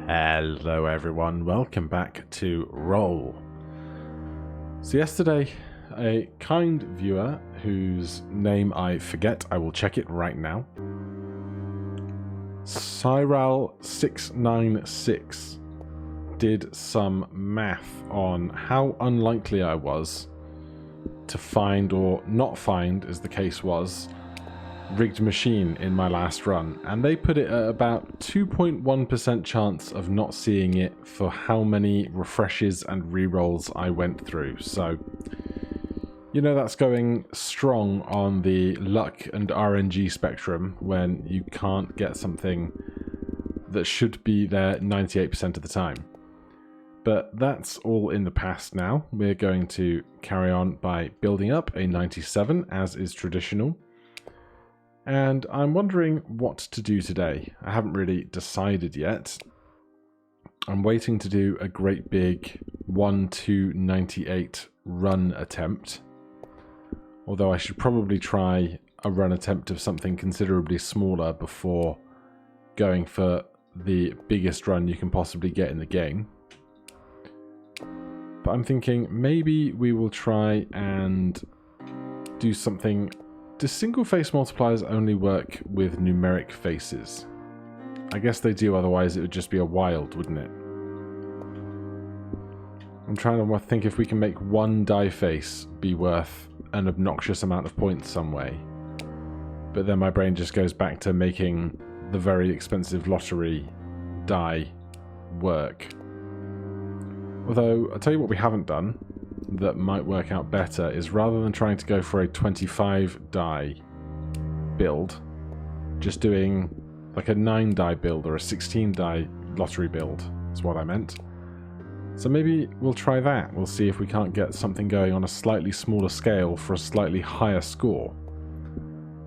Hello everyone, welcome back to Roll. So yesterday, a kind viewer, whose name I forget, I will check it right now, Cyral696, did some math on how unlikely I was to find, or not find as the case was, rigged machine in my last run, and they put it at about 2.1% chance of not seeing it for how many refreshes and rerolls I went through. So, you know, that's going strong on the luck and RNG spectrum when you can't get something that should be there 98% of the time. But that's all in the past now. We're going to carry on by building up a 97, as is traditional. And I'm wondering what to do today. I haven't really decided yet. I'm waiting to do a great big 1-2-98 run attempt. Although I should probably try a run attempt of something considerably smaller before going for the biggest run you can possibly get in the game. But I'm thinking maybe we will try and do something. Do single face multipliers only work with numeric faces? I guess they do, otherwise it would just be a wild, wouldn't it? I'm trying to think if we can make one die face be worth an obnoxious amount of points some way. But then my brain just goes back to making the very expensive lottery die work. Although, I'll tell you what we haven't done that might work out better is, rather than trying to go for a 25 die build, just doing like a 9 die build or a 16 die lottery build is what I meant. So maybe we'll try that. We'll see if we can't get something going on a slightly smaller scale for a slightly higher score.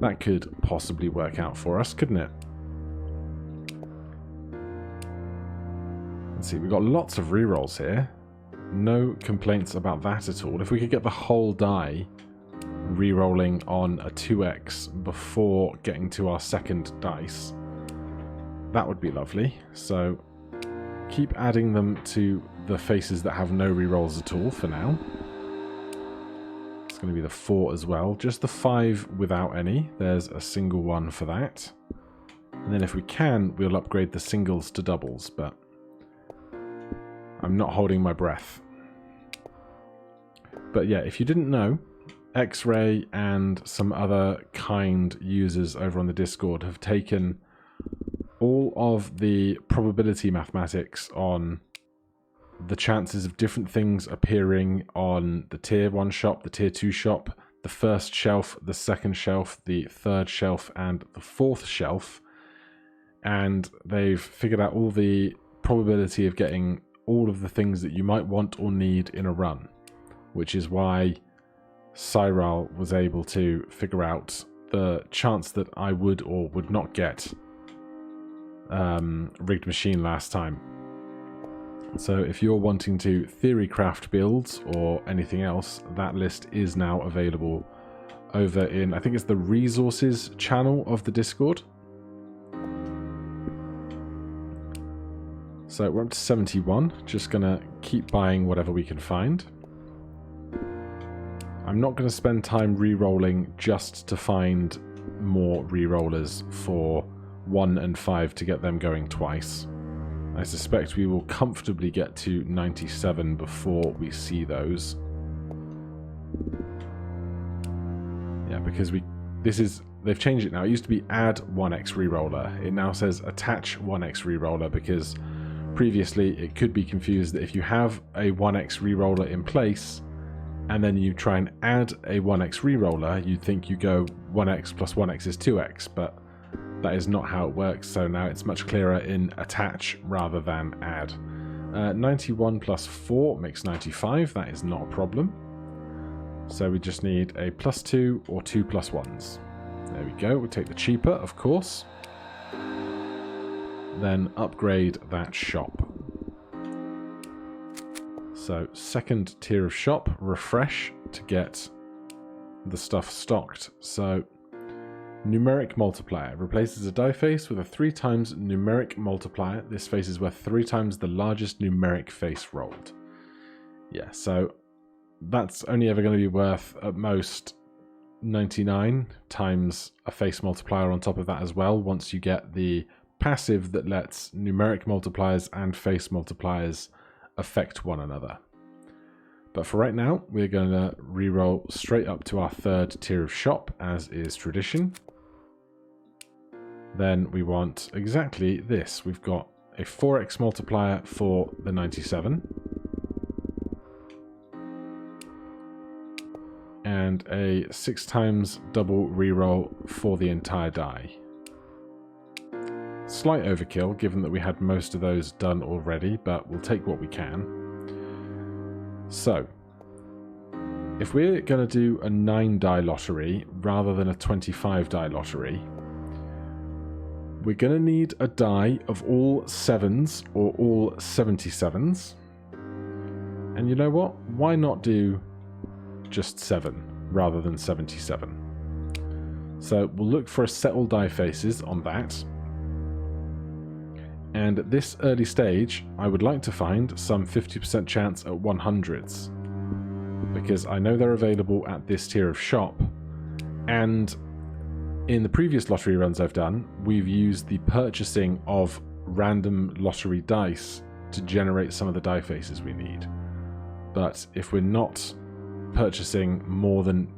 That could possibly work out for us, couldn't it? Let's see, we've got lots of rerolls here. No complaints about that at all. If we could get the whole die re-rolling on a 2x before getting to our second dice, that would be lovely. So keep adding them to the faces that have no re-rolls at all for now. It's going to be the 4 as well. Just the 5 without any. There's a single one for that. And then if we can, we'll upgrade the singles to doubles, but I'm not holding my breath. But yeah, if you didn't know, X-Ray and some other kind users over on the Discord have taken all of the probability mathematics on the chances of different things appearing on the tier 1 shop, the tier 2 shop, the first shelf, the second shelf, the third shelf, and the fourth shelf. And they've figured out all the probability of getting all of the things that you might want or need in a run, which is why Cyral was able to figure out the chance that I would or would not get rigged machine last time. So if you're wanting to theory craft builds or anything else, that list is now available over in, I think it's the resources channel of the Discord. So we're up to 71, just going to keep buying whatever we can find. I'm not going to spend time re-rolling just to find more re-rollers for 1 and 5 to get them going twice. I suspect we will comfortably get to 97 before we see those. Yeah, because they've changed it now. It used to be add 1x re-roller. It now says attach 1x re-roller, because previously it could be confused that if you have a 1x re-roller in place and then you try and add a 1x re-roller, you'd think you go 1x plus 1x is 2x, but that is not how it works. So now it's much clearer in attach rather than add. 91 plus 4 makes 95. That is not a problem. So we just need a +2 or 2 +1s. There we go. We'll take the cheaper, of course. Then upgrade that shop. So second tier of shop, refresh to get the stuff stocked. So Numeric multiplier. Replaces a die face with a 3 times numeric multiplier. This face is worth 3 times the largest numeric face rolled. Yeah, so that's only ever going to be worth at most 99 times a face multiplier on top of that as well, once you get the passive that lets numeric multipliers and face multipliers affect one another. But for right now, we're going to reroll straight up to our 3rd tier of shop, as is tradition. Then we want exactly this. We've got a 4x multiplier for the 97. And a 6 times double reroll for the entire die. Slight overkill, given that we had most of those done already, but we'll take what we can. So, if we're going to do a 9 die lottery rather than a 25 die lottery, we're going to need a die of all 7s or all 77s. And you know what? Why not do just 7 rather than 77? So we'll look for a set all die faces on that. And at this early stage, I would like to find some 50% chance at 100s, because I know they're available at this tier of shop, and in the previous lottery runs I've done, we've used the purchasing of random lottery dice to generate some of the die faces we need. But if we're not purchasing more than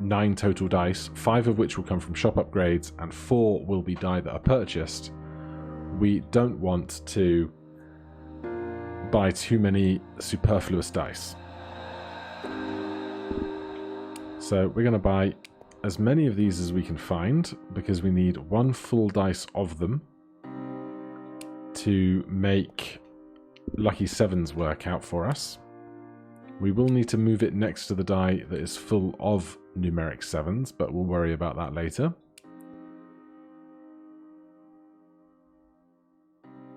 9 total dice, 5 of which will come from shop upgrades and 4 will be die that are purchased, we don't want to buy too many superfluous dice. So we're going to buy as many of these as we can find, because we need 1 full dice of them to make lucky 7s work out for us. We will need to move it next to the die that is full of numeric 7s, but we'll worry about that later.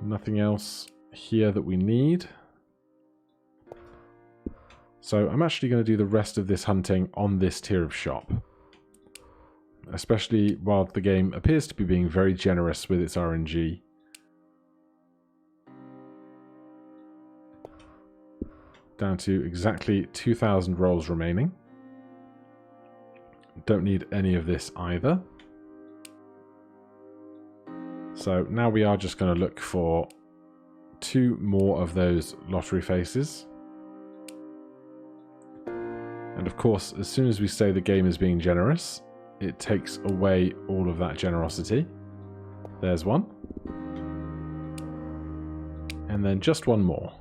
Nothing else here that we need. So I'm actually going to do the rest of this hunting on this tier of shop, especially while the game appears to be being very generous with its RNG. Down to exactly 2,000 rolls remaining. Don't need any of this either. So now we are just going to look for 2 more of those lottery faces. And of course, as soon as we say the game is being generous, it takes away all of that generosity. There's one. And then just 1 more.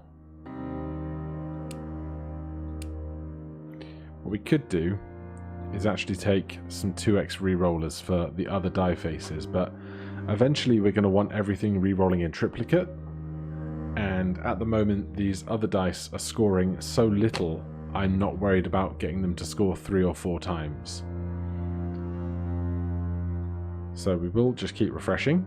What we could do is actually take some 2x rerollers for the other die faces, but eventually we're going to want everything rerolling in triplicate, and at the moment these other dice are scoring so little, I'm not worried about getting them to score 3 or 4 times. So we will just keep refreshing.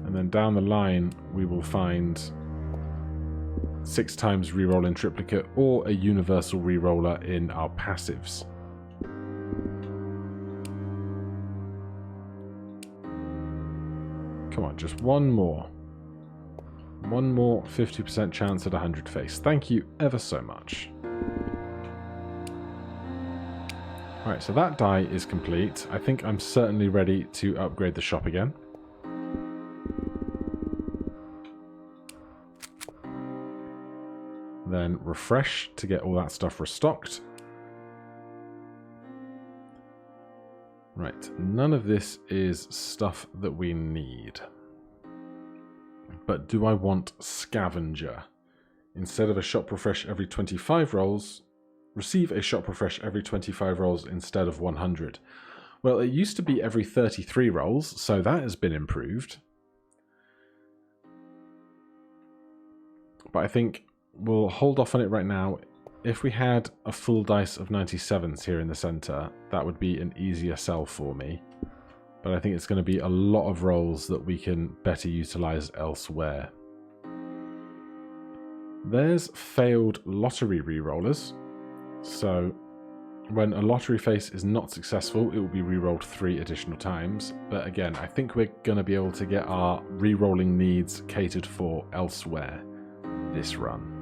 And then down the line we will find 6 times reroll in triplicate or a universal reroller in our passives. Come on, just 1 more. 1 more 50% chance at 100 face. Thank you ever so much. Alright, so that die is complete. I think I'm certainly ready to upgrade the shop again. Then refresh to get all that stuff restocked. Right, none of this is stuff that we need. But do I want scavenger? Instead of a shop refresh every 25 rolls, receive a shop refresh every 25 rolls instead of 100. Well, it used to be every 33 rolls, so that has been improved. But I think we'll hold off on it right now. If we had a full dice of 97s here in the center, that would be an easier sell for me. But I think it's going to be a lot of rolls that we can better utilize elsewhere. There's failed lottery rerollers. So when a lottery face is not successful, it will be re-rolled 3 additional times. But again, I think we're going to be able to get our re-rolling needs catered for elsewhere this run.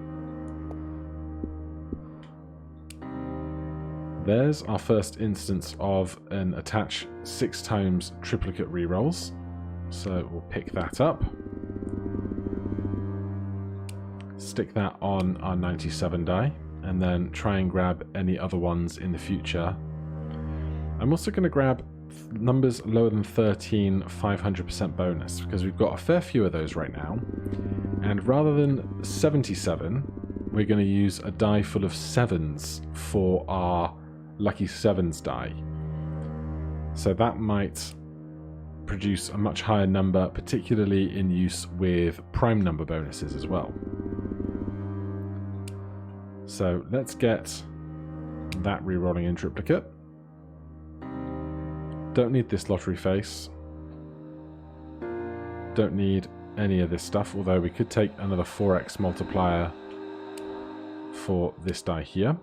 There's our first instance of an attach 6 times triplicate re-rolls. So we'll pick that up. Stick that on our 97 die. And then try and grab any other ones in the future. I'm also going to grab numbers lower than 13 500% bonus, because we've got a fair few of those right now. And rather than 77, we're going to use a die full of 7s for our lucky 7s die. So that might produce a much higher number, particularly in use with prime number bonuses as well. So let's get that re-rolling in triplicate. Don't need this lottery face. Don't need any of this stuff, although we could take another 4x multiplier for this die here.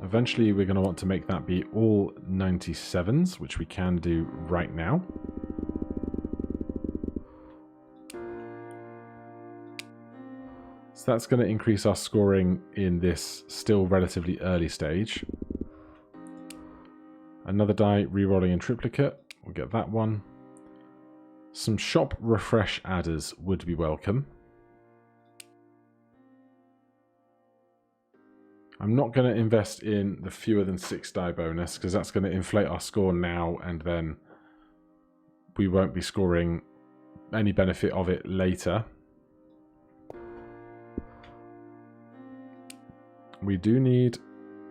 Eventually we're going to want to make that be all 97s, which we can do right now. So that's going to increase our scoring in this still relatively early stage. Another die re-rolling in triplicate. We'll get that one. Some shop refresh adders would be welcome. I'm not going to invest in the fewer than 6 die bonus, because that's going to inflate our score now, and then we won't be scoring any benefit of it later. We do need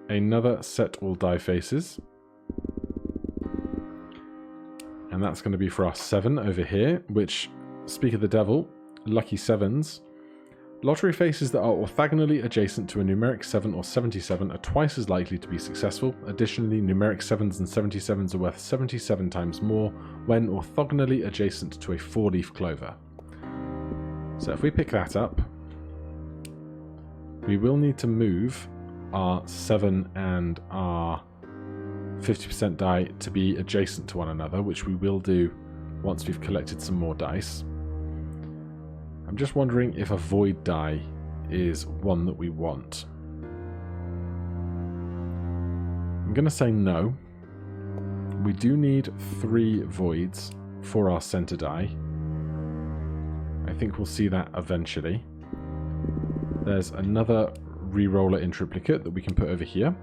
another set all die faces. And that's going to be for our 7 over here, which, speak of the devil, lucky 7s. Lottery faces that are orthogonally adjacent to a numeric 7 or 77 are twice as likely to be successful. Additionally, numeric 7s and 77s are worth 77 times more when orthogonally adjacent to a 4-leaf clover. So if we pick that up, we will need to move our 7 and our 50% die to be adjacent to one another, which we will do once we've collected some more dice. I'm just wondering if a void die is one that we want. I'm going to say no. We do need 3 voids for our center die. I think we'll see that eventually. There's another re-roller in triplicate that we can put over here.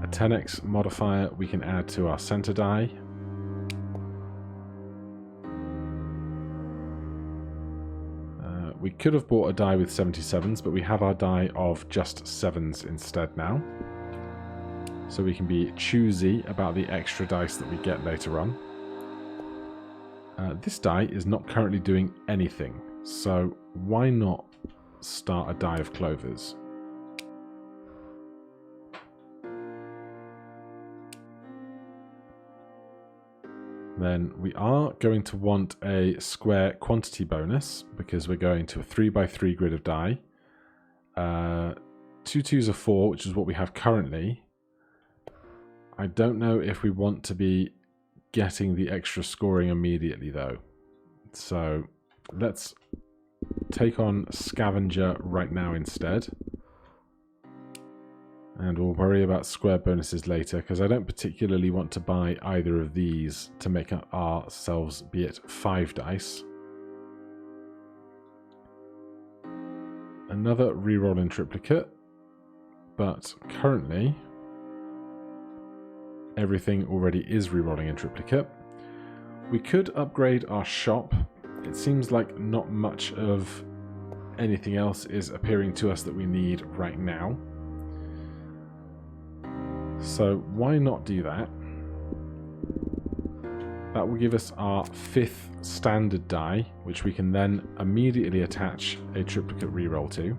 A 10x modifier we can add to our center die. We could have bought a die with 77s, but we have our die of just 7s instead now. So we can be choosy about the extra dice that we get later on. This die is not currently doing anything, so why not start a die of clovers? Then we are going to want a square quantity bonus, because we're going to a 3x3 grid of die. 2 2s are 4, which is what we have currently. I don't know if we want to be getting the extra scoring immediately though. So let's take on Scavenger right now instead. And we'll worry about square bonuses later, because I don't particularly want to buy either of these to make ourselves be at 5 dice. Another reroll in triplicate, but currently everything already is rerolling in triplicate. We could upgrade our shop. It seems like not much of anything else is appearing to us that we need right now. So why not do that? That will give us our 5th standard die, which we can then immediately attach a triplicate reroll to.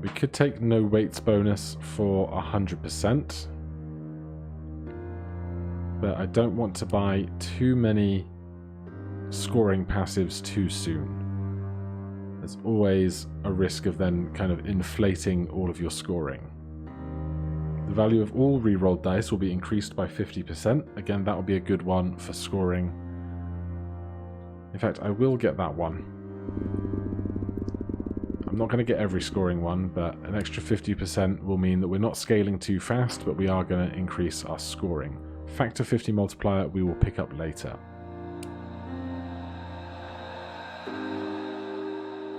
We could take no weights bonus for 100%, but I don't want to buy too many scoring passives too soon. there's always a risk of then kind of inflating all of your scoring. The value of all rerolled dice will be increased by 50%. Again, that will be a good one for scoring. In fact, I will get that one. I'm not going to get every scoring one, but an extra 50% will mean that we're not scaling too fast, but we are going to increase our scoring. Factor 50 multiplier we will pick up later.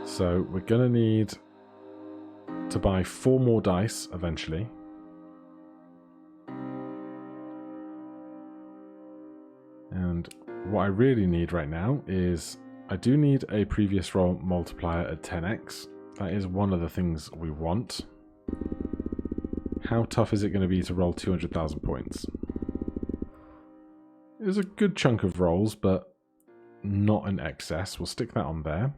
So we're going to need to buy 4 more dice eventually. And what I really need right now is I do need a previous roll multiplier at 10x. That is one of the things we want. How tough is it going to be to roll 200,000 points? It's a good chunk of rolls, but not an excess. We'll stick that on there.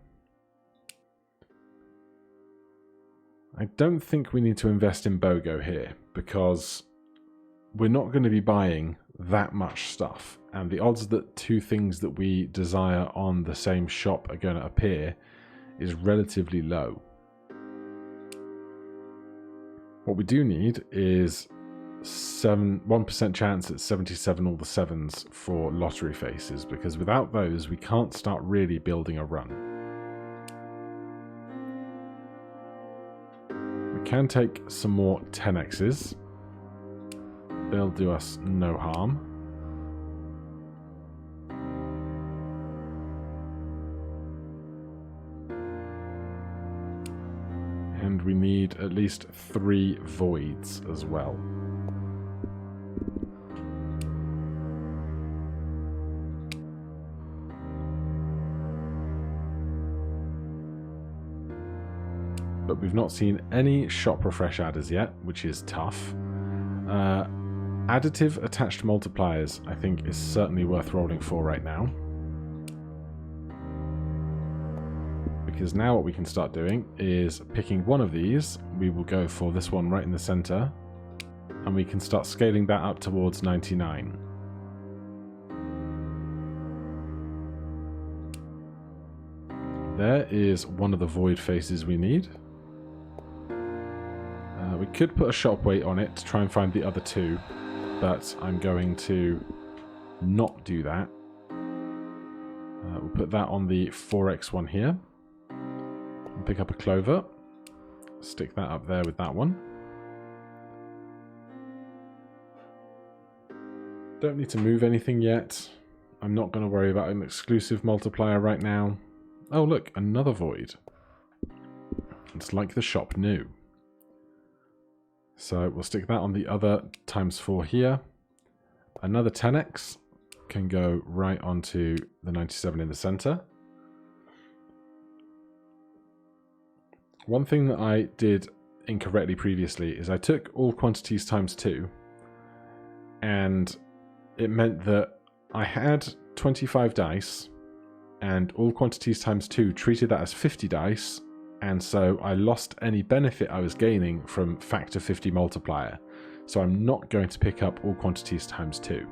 I don't think we need to invest in BOGO here, because we're not going to be buying that much stuff. And the odds that 2 things that we desire on the same shop are going to appear is relatively low. What we do need is 1% chance at 77 all the 7s for lottery faces, because without those we can't start really building a run. We can take some more 10x's. They'll do us no harm. And we need at least 3 voids as well. But we've not seen any shop refresh adders yet, which is tough. Additive attached multipliers, I think, is certainly worth rolling for right now. Because now what we can start doing is picking one of these. We will go for this one right in the center, and we can start scaling that up towards 99. There is one of the void faces we need. We could put a shop weight on it to try and find the other 2, but I'm going to not do that. We'll put that on the 4x one here. And pick up a clover. Stick that up there with that one. Don't need to move anything yet. I'm not going to worry about an exclusive multiplier right now. Oh look, another void. It's like the shop knew. So we'll stick that on the other ×4 here. Another 10x can go right onto the 97 in the center. One thing that I did incorrectly previously is I took all quantities ×2, and it meant that I had 25 dice, and all quantities ×2 treated that as 50 dice, and so I lost any benefit I was gaining from factor 50 multiplier. So I'm not going to pick up all quantities ×2.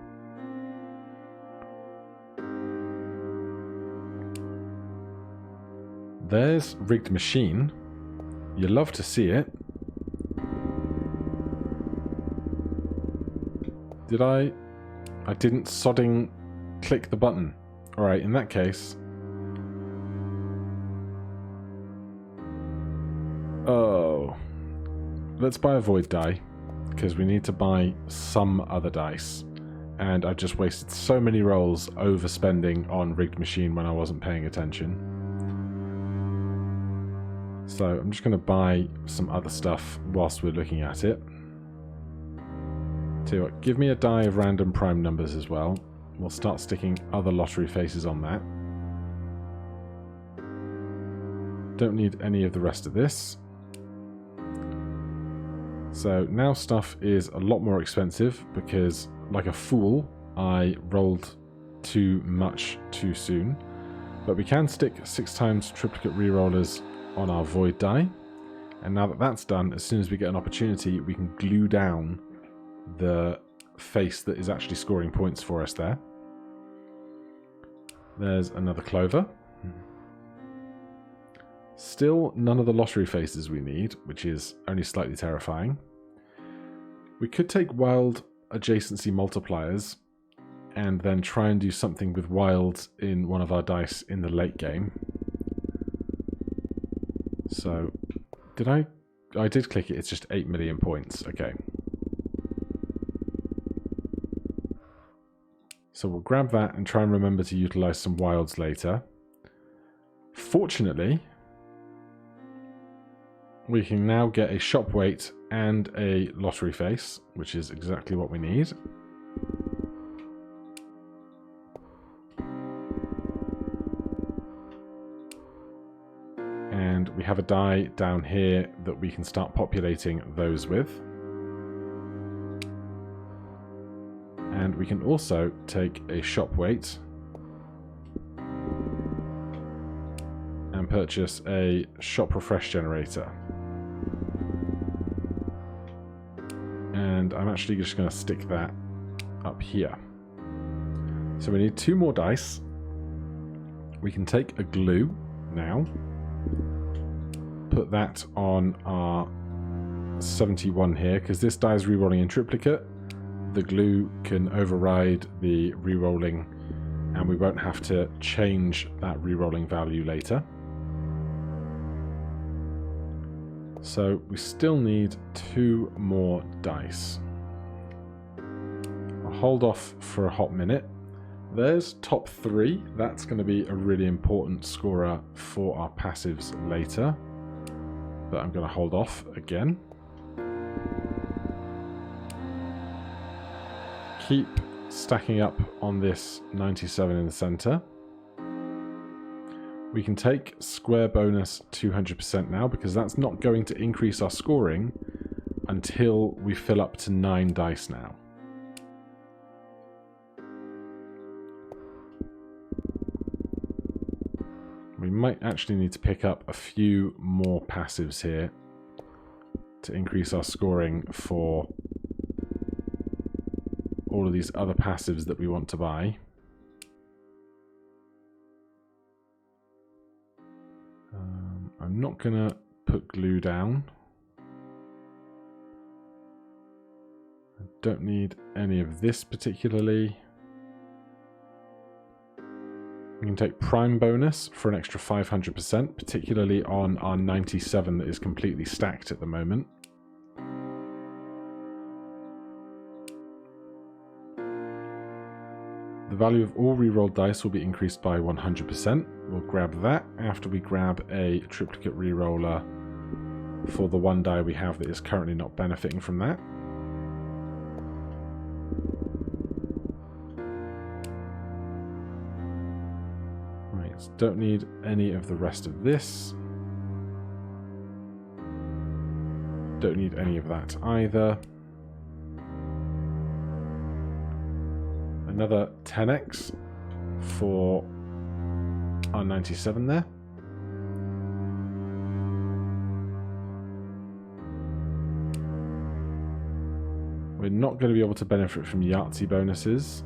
There's rigged machine. You love to see it. Did I didn't sodding click the button. Alright, in that case. Oh. Let's buy a void die, because we need to buy some other dice. And I've just wasted so many rolls overspending on rigged machine when I wasn't paying attention. So I'm just going to buy some other stuff whilst we're looking at it. Tell you what, give me a die of random prime numbers as well. We'll start sticking other lottery faces on that. Don't need any of the rest of this. So now stuff is a lot more expensive because, like a fool, I rolled too much too soon. But we can stick 6 times triplicate rerollers on our void die. And now that that's done, as soon as we get an opportunity, we can glue down the face that is actually scoring points for us there. There's another clover. Still none of the lottery faces we need, which is only slightly terrifying. We could take wild adjacency multipliers and then try and do something with wilds in one of our dice in the late game. So, did I did click it, it's just 8 million points, okay. So we'll grab that and try and remember to utilize some wilds later. Fortunately, we can now get a shop weight and a lottery face, which is exactly what we need. And we have a die down here that we can start populating those with. And we can also take a shop weight and purchase a shop refresh generator. And I'm actually just going to stick that up here. So we need 2 more dice. We can take a glue now. Put that on our 71 here, because this die is rerolling in triplicate. The glue can override the rerolling, and we won't have to change that rerolling value later. So we still need 2 more dice. I'll hold off for a hot minute. There's top 3. That's going to be a really important scorer for our passives later. But I'm going to hold off again. Keep stacking up on this 97 in the center. We can take square bonus 200% now, because that's not going to increase our scoring until we fill up to 9 dice now. We might actually need to pick up a few more passives here to increase our scoring for all of these other passives that we want to buy. I'm not going to put glue down. I don't need any of this particularly. We can take prime bonus for an extra 500%, particularly on our 97 that is completely stacked at the moment. The value of all rerolled dice will be increased by 100%. We'll grab that after we grab a triplicate reroller for the 1 die we have that is currently not benefiting from that. Right, don't need any of the rest of this. Don't need any of that either. Another 10x for our 97 there. We're not going to be able to benefit from Yahtzee bonuses.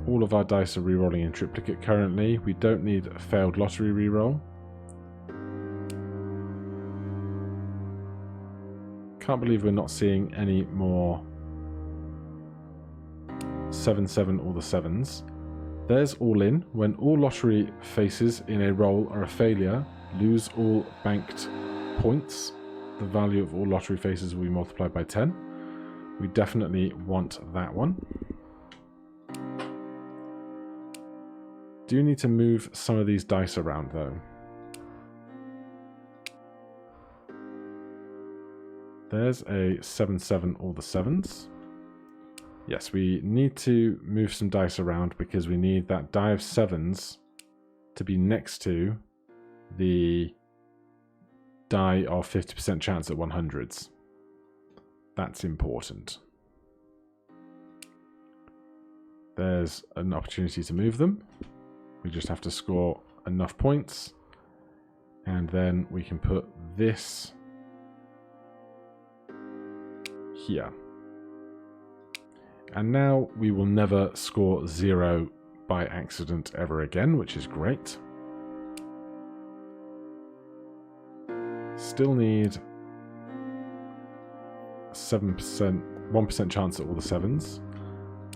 All of our dice are rerolling in triplicate currently. We don't need a failed lottery reroll. Can't believe we're not seeing any more 7-7 or the 7s. There's all in. When all lottery faces in a roll are a failure, lose all banked points. The value of all lottery faces will be multiplied by 10. We definitely want that one. Do need to move some of these dice around though. There's a 7-7 or the 7s. Yes, we need to move some dice around because we need that die of 7s to be next to the die of 50% chance at 100s. That's important. There's an opportunity to move them. We just have to score enough points. And then we can put this here. And now we will never score 0 by accident ever again, which is great. Still need 7%, 1% chance at all the 7s.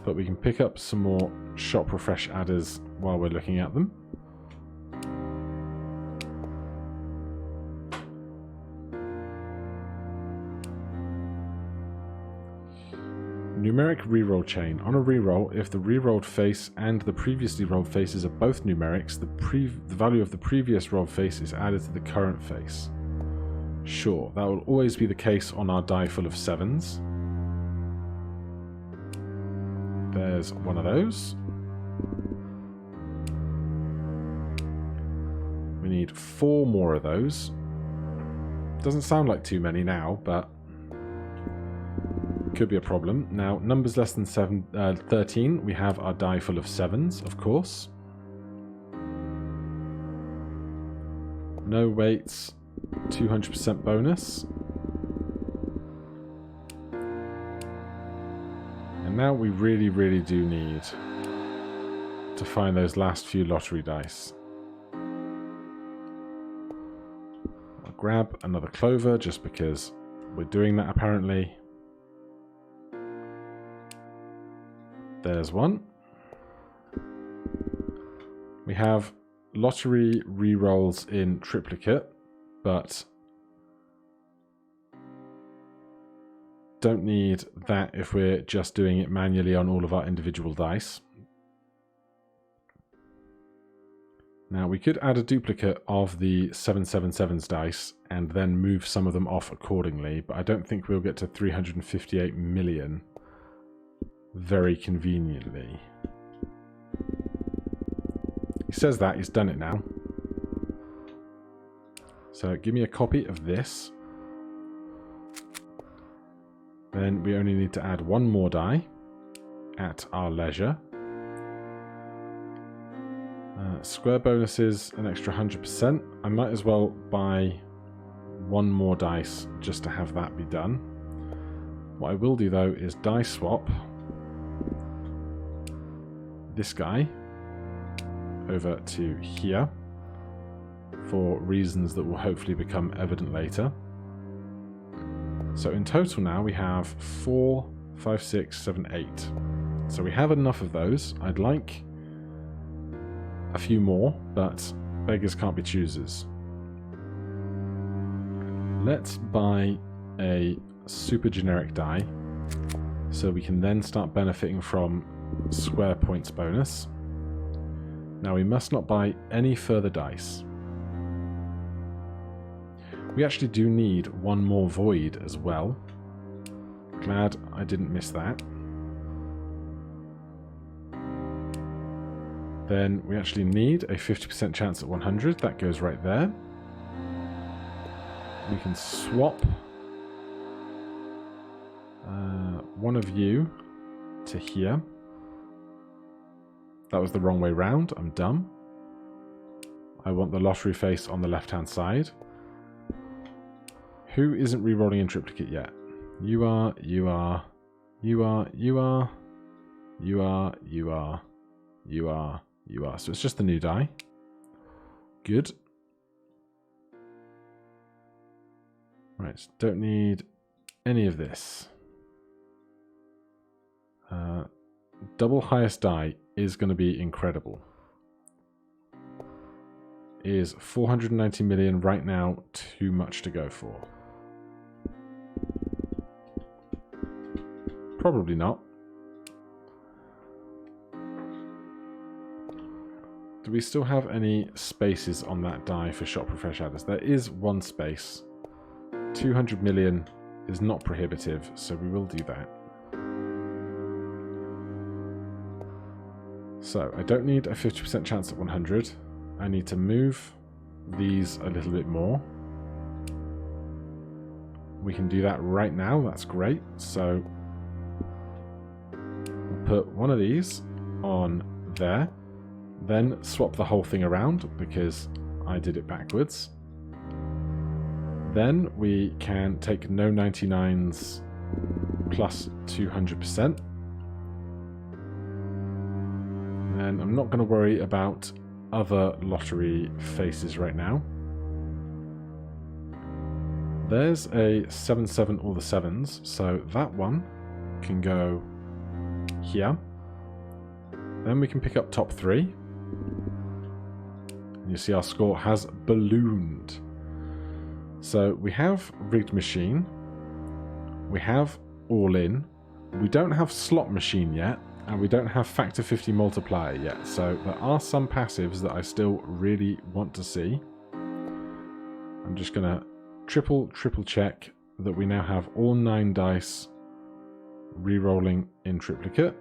But we can pick up some more shop refresh adders while we're looking at them. Numeric reroll chain. On a reroll, if the rerolled face and the previously rolled faces are both numerics, the value of the previous rolled face is added to the current face. Sure, that will always be the case on our die full of 7s. There's one of those. We need 4 more of those. Doesn't sound like too many now, but could be a problem. Now, numbers less than 13, we have our die full of 7s, of course. No weights, 200% bonus. And now we really, really do need to find those last few lottery dice. I'll grab another clover just because we're doing that apparently. There's one. We have lottery rerolls in triplicate, but don't need that if we're just doing it manually on all of our individual dice. Now we could add a duplicate of the 777's dice and then move some of them off accordingly, but I don't think we'll get to 358 million very conveniently. He says that, he's done it now. So give me a copy of this. Then we only need to add 1 more die at our leisure. Square bonuses, an extra 100%. I might as well buy 1 more dice just to have that be done. What I will do though is die swap this guy over to here for reasons that will hopefully become evident later. So in total now we have 4, 5, 6, 7, 8. So we have enough of those. I'd like a few more, but beggars can't be choosers. Let's buy a super generic die so we can then start benefiting from square points bonus. Now we must not buy any further dice. We actually do need 1 more void as well. Glad I didn't miss that. Then we actually need a 50% chance at 100. That goes right there. We can swap one of you to here. That was the wrong way round. I'm dumb. I want the lottery face on the left-hand side. Who isn't re-rolling in triplicate yet? You are, you are, you are, you are, you are, you are, you are, you are. So it's just the new die. Good. Right, don't need any of this. Double highest die is going to be incredible. Is 490 million right now too much to go for? Probably not. Do we still have any spaces on that die for shop refresh adders? There is 1 space. 200 million is not prohibitive, so we will do that. So I don't need a 50% chance at 100. I need to move these a little bit more. We can do that right now. That's great. So we'll put one of these on there. Then swap the whole thing around because I did it backwards. Then we can take no 99s plus 200%. And I'm not going to worry about other lottery faces right now. there's a 7-7 all the 7s, so that one can go here. Then we can pick up top 3. And you see our score has ballooned. So we have rigged machine. We have all in. We don't have slot machine yet. And we don't have factor 50 multiplier yet. So there are some passives that I still really want to see. I'm just going to triple check that we now have all 9 dice re-rolling in triplicate.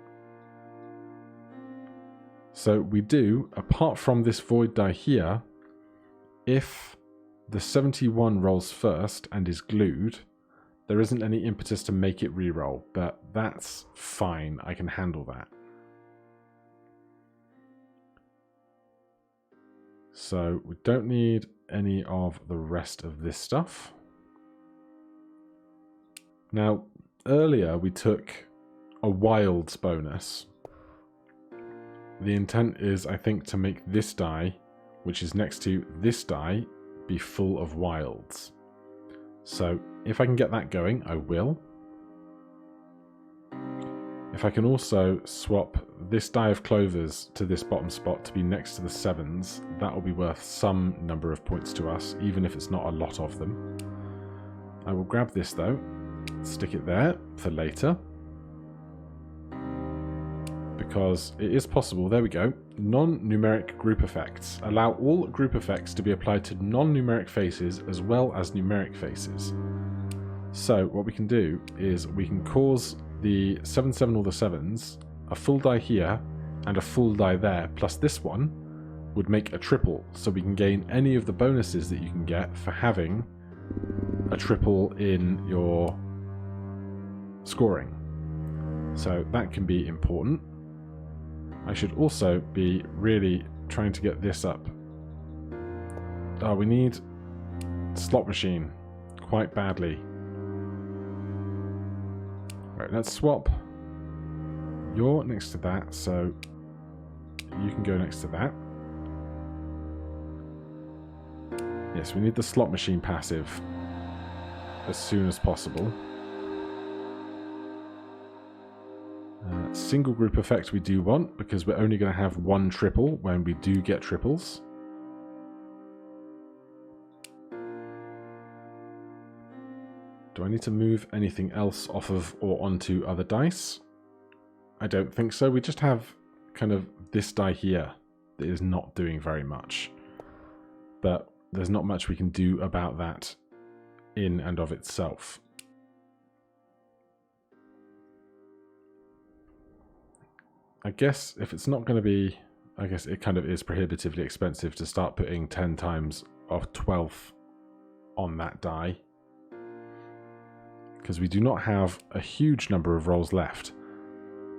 So we do, apart from this void die here, if the 71 rolls first and is glued, there isn't any impetus to make it re-roll, but that's fine. I can handle that. So we don't need any of the rest of this stuff. Now, earlier we took a wilds bonus. The intent is, I think, to make this die, which is next to this die, be full of wilds. So if I can get that going, I will. If I can also swap this die of clovers to this bottom spot to be next to the 7s, that will be worth some number of points to us, even if it's not a lot of them. I will grab this though, stick it there for later. Because it is possible, there we go, non-numeric group effects. Allow all group effects to be applied to non-numeric faces as well as numeric faces. So what we can do is we can cause the 7-7 all the 7s, a full die here and a full die there, plus this one would make a triple, so we can gain any of the bonuses that you can get for having a triple in your scoring. So that can be important. I should also be really trying to get this up. Oh, we need slot machine quite badly. Right, let's swap. You're next to that, so you can go next to that. Yes, we need the slot machine passive as soon as possible. Single group effect we do want, because we're only going to have one triple when we do get triples. Do I need to move anything else off of or onto other dice? I don't think so. We just have kind of this die here that is not doing very much. But there's not much we can do about that in and of itself. I guess if it's not going to be, I guess it kind of is prohibitively expensive to start putting 10 times of 12 on that die. Because we do not have a huge number of rolls left.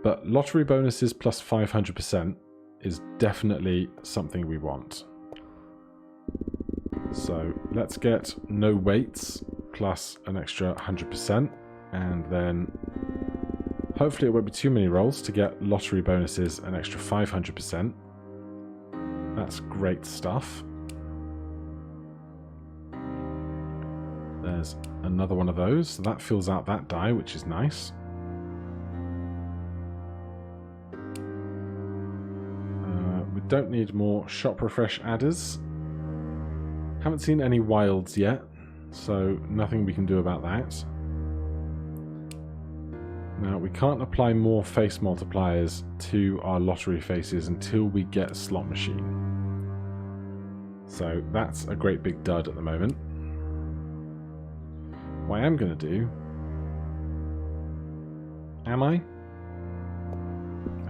But lottery bonuses plus 500% is definitely something we want. So let's get no weights plus an extra 100%. And then hopefully it won't be too many rolls to get lottery bonuses an extra 500%. That's great stuff. There's another one of those. So that fills out that die, which is nice. We don't need more shop refresh adders. Haven't seen any wilds yet, so nothing we can do about that. Now, we can't apply more face multipliers to our lottery faces until we get a slot machine. So that's a great big dud at the moment. What I am going to do... Am I?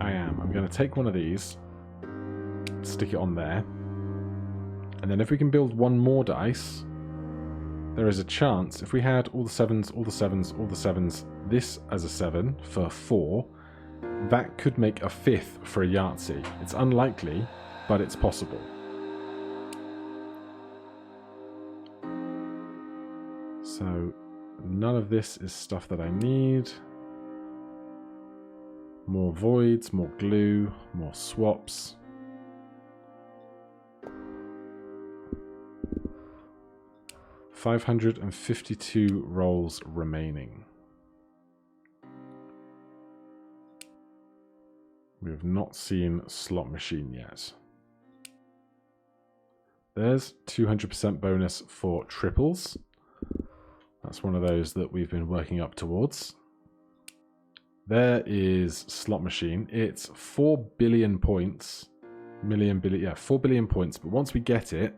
I am. I'm going to take one of these, stick it on there, and then if we can build one more dice, there is a chance, if we had all the 7s, all the 7s, all the 7s, this as a 7 for 4, that could make a 5th for a Yahtzee. It's unlikely, but it's possible. So none of this is stuff that I need. More voids, more glue, more swaps. 552 rolls remaining. We have not seen slot machine yet. There's 200% bonus for triples. That's one of those that we've been working up towards. There is slot machine. It's 4 billion points. 4 billion points. But once we get it,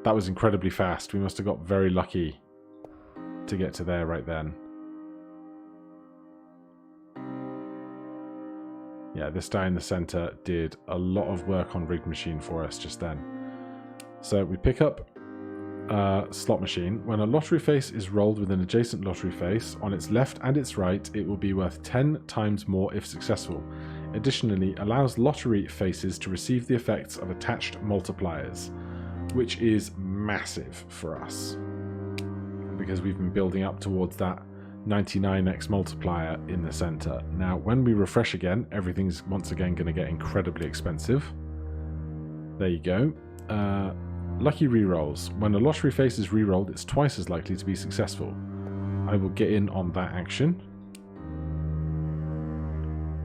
that was incredibly fast. We must have got very lucky to get to there right then. Yeah, this guy in the center did a lot of work on rigged machine for us just then. So we pick up slot machine. When a lottery face is rolled with an adjacent lottery face on its left and its right, it will be worth 10 times more if successful. Additionally, allows lottery faces to receive the effects of attached multipliers, which is massive for us because we've been building up towards that 99x multiplier in the center. Now, when we refresh again, everything's once again going to get incredibly expensive. There you go. Lucky rerolls. When a lottery face is rerolled, it's twice as likely to be successful. I will get in on that action.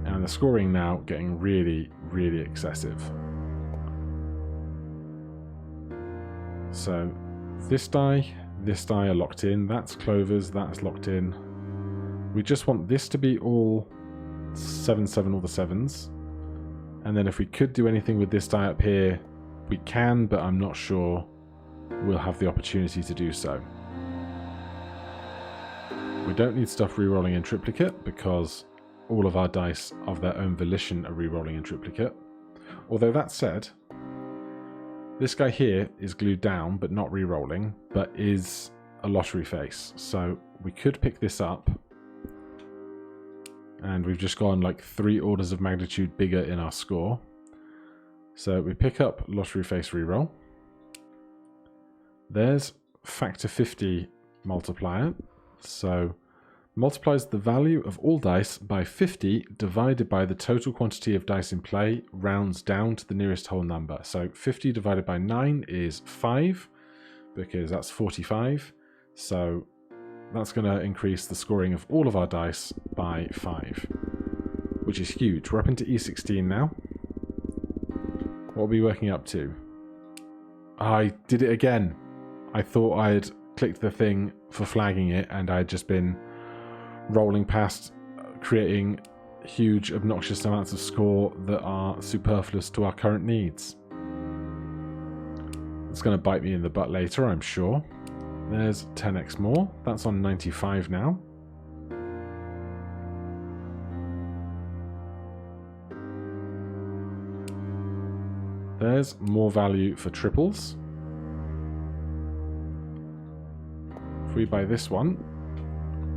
And the scoring now getting really, really excessive. So this die are locked in. That's clovers. That's locked in. We just want this to be all 7/7, all the 7s. And then if we could do anything with this die up here, we can, but I'm not sure we'll have the opportunity to do so. We don't need stuff rerolling in triplicate because all of our dice of their own volition are rerolling in triplicate. Although that said, this guy here is glued down but not rerolling, but is a lottery face. So we could pick this up. And we've just gone like 3 orders of magnitude bigger in our score. So we pick up lottery face reroll. There's factor 50 multiplier. So multiplies the value of all dice by 50 divided by the total quantity of dice in play, rounds down to the nearest whole number. So 50 divided by 9 is 5, because that's 45. So that's going to increase the scoring of all of our dice by 5, which is huge. We're up into E16 now. What are we working up to? I did it again. I thought I had clicked the thing for flagging it, and I had just been rolling past, creating huge, obnoxious amounts of score that are superfluous to our current needs. It's going to bite me in the butt later, I'm sure. There's 10x more. That's on 95 now. There's more value for triples. If we buy this one,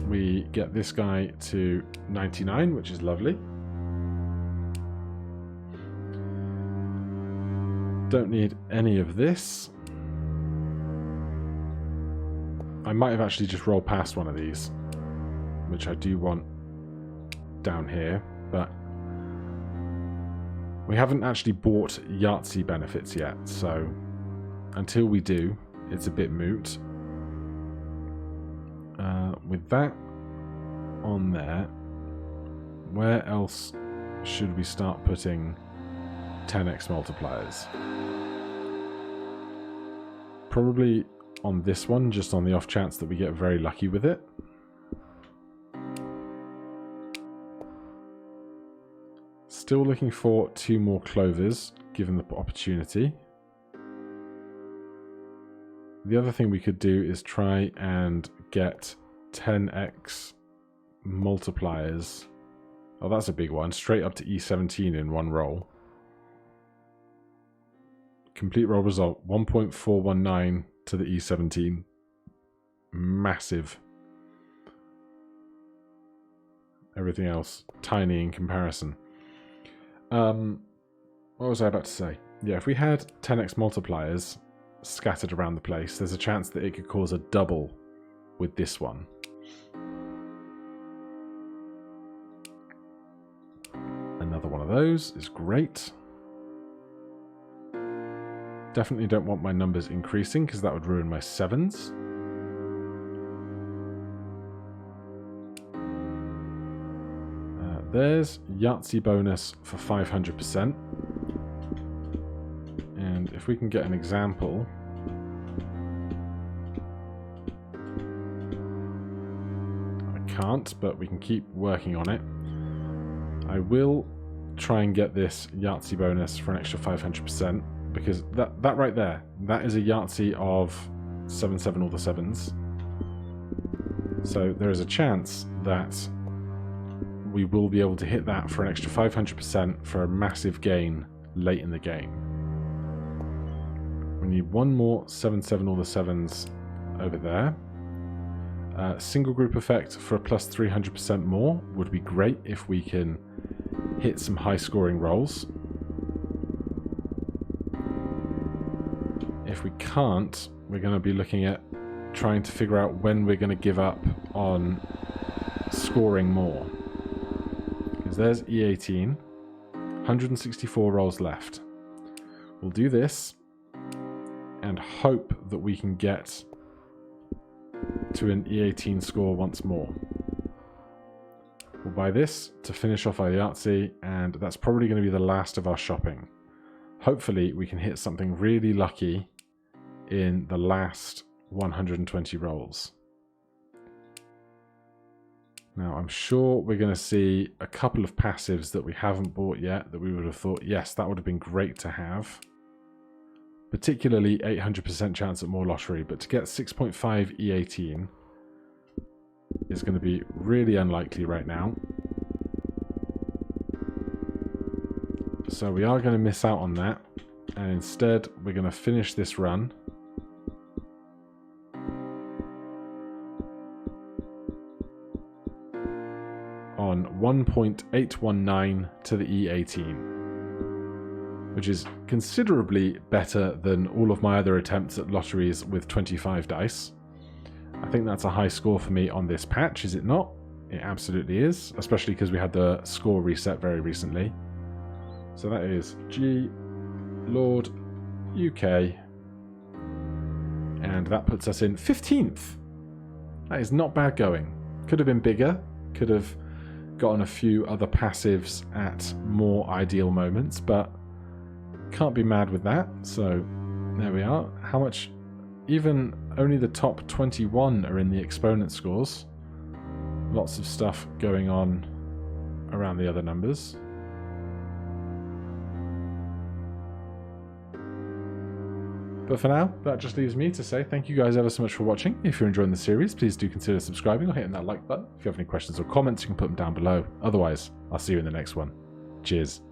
we get this guy to 99, which is lovely. Don't need any of this. I might have actually just rolled past one of these, which I do want down here, but we haven't actually bought Yahtzee benefits yet, so until we do, it's a bit moot. With that on there, where else should we start putting 10x multipliers? Probably on this one, just on the off chance that we get very lucky with it. Still looking for 2 more clovers, given the opportunity. The other thing we could do is try and get 10x multipliers. Oh, that's a big one. Straight up to E17 in one roll. Complete roll result, 1.419 to the E17. Massive. Everything else tiny in comparison. What was I about to say? Yeah, if we had 10x multipliers scattered around the place, there's a chance that it could cause a double with this one. Another one of those is great. Definitely don't want my numbers increasing because that would ruin my 7s. There's Yahtzee bonus for 500%. And if we can get an example... I can't, but we can keep working on it. I will try and get this Yahtzee bonus for an extra 500%, because that right there, that is a Yahtzee of 7, all the 7s. So there is a chance that we will be able to hit that for an extra 500% for a massive gain late in the game. We need one more 7, all the 7s over there. Single group effect for a plus 300% more would be great if we can hit some high scoring rolls. If we can't, we're going to be looking at trying to figure out when we're going to give up on scoring more. Because there's E18, 164 rolls left. We'll do this and hope that we can get to an E18 score once more. We'll buy this to finish off our Yahtzee, and that's probably going to be the last of our shopping. Hopefully we can hit something really lucky in the last 120 rolls. Now I'm sure we're going to see a couple of passives that we haven't bought yet that we would have thought, yes, that would have been great to have. Particularly 800% chance at more lottery, but to get 6.5 E18 is going to be really unlikely right now. So we are going to miss out on that, and instead we're going to finish this run on 1.819 to the E18. Which is considerably better than all of my other attempts at lotteries with 25 dice. I think that's a high score for me on this patch, is it not? It absolutely is, especially because we had the score reset very recently. So that is G, Lord, UK, and that puts us in 15th. That is not bad going. Could have been bigger, could have gotten a few other passives at more ideal moments, but can't be mad with that. So there we are. How much? Even only the top 21 are in the exponent scores. Lots of stuff going on around the other numbers. But for now, that just leaves me to say thank you guys ever so much for watching. If you're enjoying the series, please do consider subscribing or hitting that like button. If you have any questions or comments, you can put them down below. Otherwise, I'll see you in the next one. Cheers.